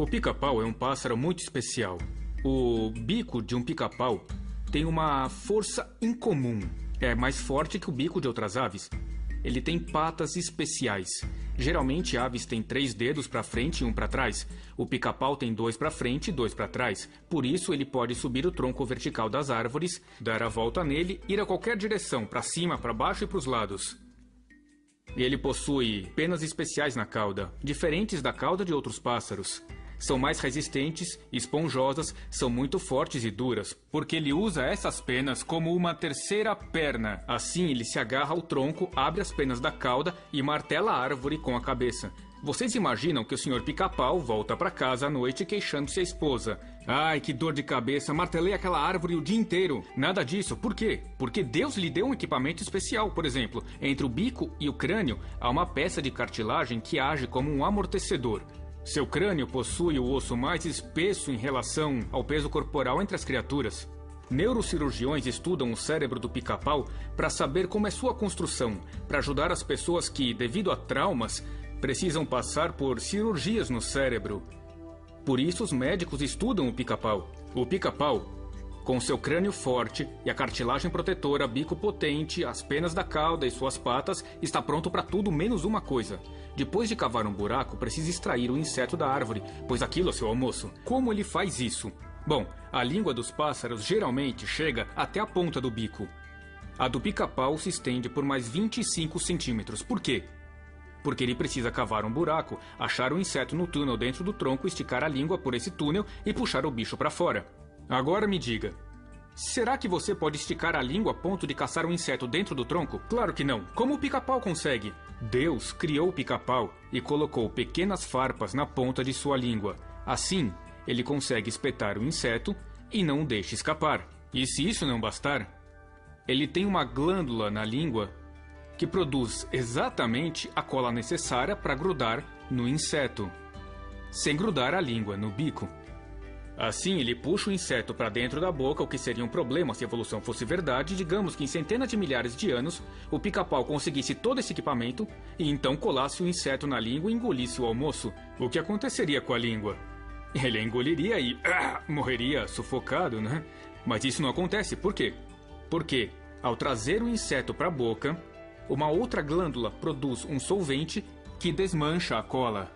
O pica-pau é um pássaro muito especial. O bico de um pica-pau tem uma força incomum. É mais forte que o bico de outras aves. Ele tem patas especiais. Geralmente, aves têm 3 dedos para frente e 1 para trás. O pica-pau tem 2 para frente e 2 para trás. Por isso, ele pode subir o tronco vertical das árvores, dar a volta nele, ir a qualquer direção, para cima, para baixo e para os lados. Ele possui penas especiais na cauda, diferentes da cauda de outros pássaros. São mais resistentes, esponjosas, são muito fortes e duras, porque ele usa essas penas como uma terceira perna. Assim, ele se agarra ao tronco, abre as penas da cauda e martela a árvore com a cabeça. Vocês imaginam que o Sr. Pica-Pau volta para casa à noite queixando-se à esposa. Ai, que dor de cabeça, martelei aquela árvore o dia inteiro. Nada disso. Por quê? Porque Deus lhe deu um equipamento especial, por exemplo. Entre o bico e o crânio, há uma peça de cartilagem que age como um amortecedor. Seu crânio possui o osso mais espesso em relação ao peso corporal entre as criaturas. Neurocirurgiões estudam o cérebro do pica-pau para saber como é sua construção, para ajudar as pessoas que, devido a traumas, precisam passar por cirurgias no cérebro. Por isso, os médicos estudam o pica-pau. O pica-pau, com seu crânio forte e a cartilagem protetora, bico potente, as penas da cauda e suas patas, está pronto para tudo menos uma coisa. Depois de cavar um buraco, precisa extrair o inseto da árvore, pois aquilo é seu almoço. Como ele faz isso? Bom, a língua dos pássaros geralmente chega até a ponta do bico. A do pica-pau se estende por mais 25 centímetros. Por quê? Porque ele precisa cavar um buraco, achar o inseto no túnel dentro do tronco, esticar a língua por esse túnel e puxar o bicho para fora. Agora me diga, será que você pode esticar a língua a ponto de caçar um inseto dentro do tronco? Claro que não. Como o pica-pau consegue? Deus criou o pica-pau e colocou pequenas farpas na ponta de sua língua. Assim, ele consegue espetar o inseto e não o deixa escapar. E se isso não bastar, ele tem uma glândula na língua que produz exatamente a cola necessária para grudar no inseto, sem grudar a língua no bico. Assim, ele puxa o inseto para dentro da boca, o que seria um problema se a evolução fosse verdade. Digamos que em centenas de milhares de anos, o pica-pau conseguisse todo esse equipamento e então colasse o inseto na língua e engolisse o almoço. O que aconteceria com a língua? Ele engoliria e morreria sufocado, né? Mas isso não acontece. Por quê? Porque, ao trazer o inseto para a boca, uma outra glândula produz um solvente que desmancha a cola.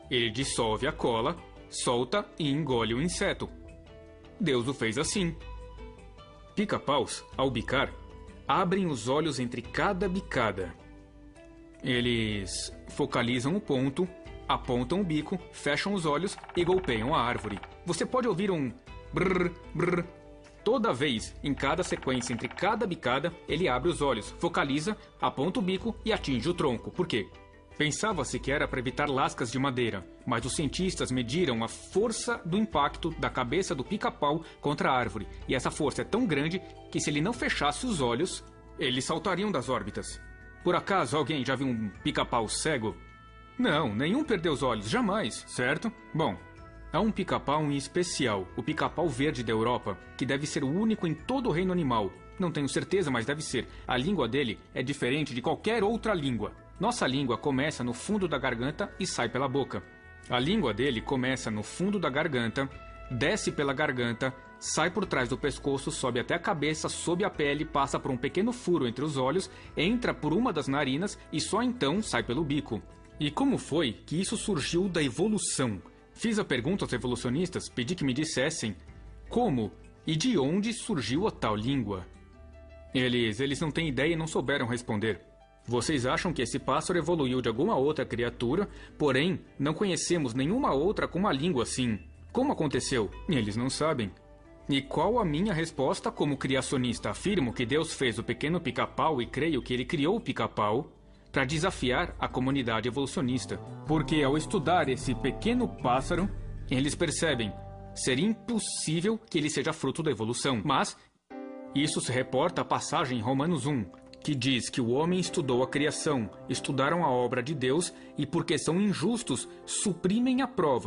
Ele dissolve a cola, solta e engole o inseto. Deus o fez assim. Pica-paus, ao bicar, abrem os olhos entre cada bicada. Eles focalizam o ponto, apontam o bico, fecham os olhos e golpeiam a árvore. Você pode ouvir um brrr, brrr. Toda vez, em cada sequência entre cada bicada, ele abre os olhos, focaliza, aponta o bico e atinge o tronco. Por quê? Pensava-se que era para evitar lascas de madeira, mas os cientistas mediram a força do impacto da cabeça do pica-pau contra a árvore, e essa força é tão grande que se ele não fechasse os olhos, eles saltariam das órbitas. Por acaso alguém já viu um pica-pau cego? Não, nenhum perdeu os olhos, jamais, certo? Bom, há um pica-pau em especial, o pica-pau verde da Europa, que deve ser o único em todo o reino animal. Não tenho certeza, mas deve ser. A língua dele é diferente de qualquer outra língua. Nossa língua começa no fundo da garganta e sai pela boca. A língua dele começa no fundo da garganta, desce pela garganta, sai por trás do pescoço, sobe até a cabeça, sob a pele, passa por um pequeno furo entre os olhos, entra por uma das narinas e só então sai pelo bico. E como foi que isso surgiu da evolução? Fiz a pergunta aos evolucionistas, pedi que me dissessem como e de onde surgiu a tal língua. Eles não têm ideia e não souberam responder. Vocês acham que esse pássaro evoluiu de alguma outra criatura, porém não conhecemos nenhuma outra com uma língua assim. Como aconteceu? Eles não sabem. E qual a minha resposta como criacionista? Afirmo que Deus fez o pequeno pica-pau e creio que ele criou o pica-pau para desafiar a comunidade evolucionista. Porque ao estudar esse pequeno pássaro, eles percebem ser impossível que ele seja fruto da evolução. Mas isso se reporta à passagem em Romanos 1, que diz que o homem estudou a criação, estudaram a obra de Deus e, porque são injustos, suprimem a prova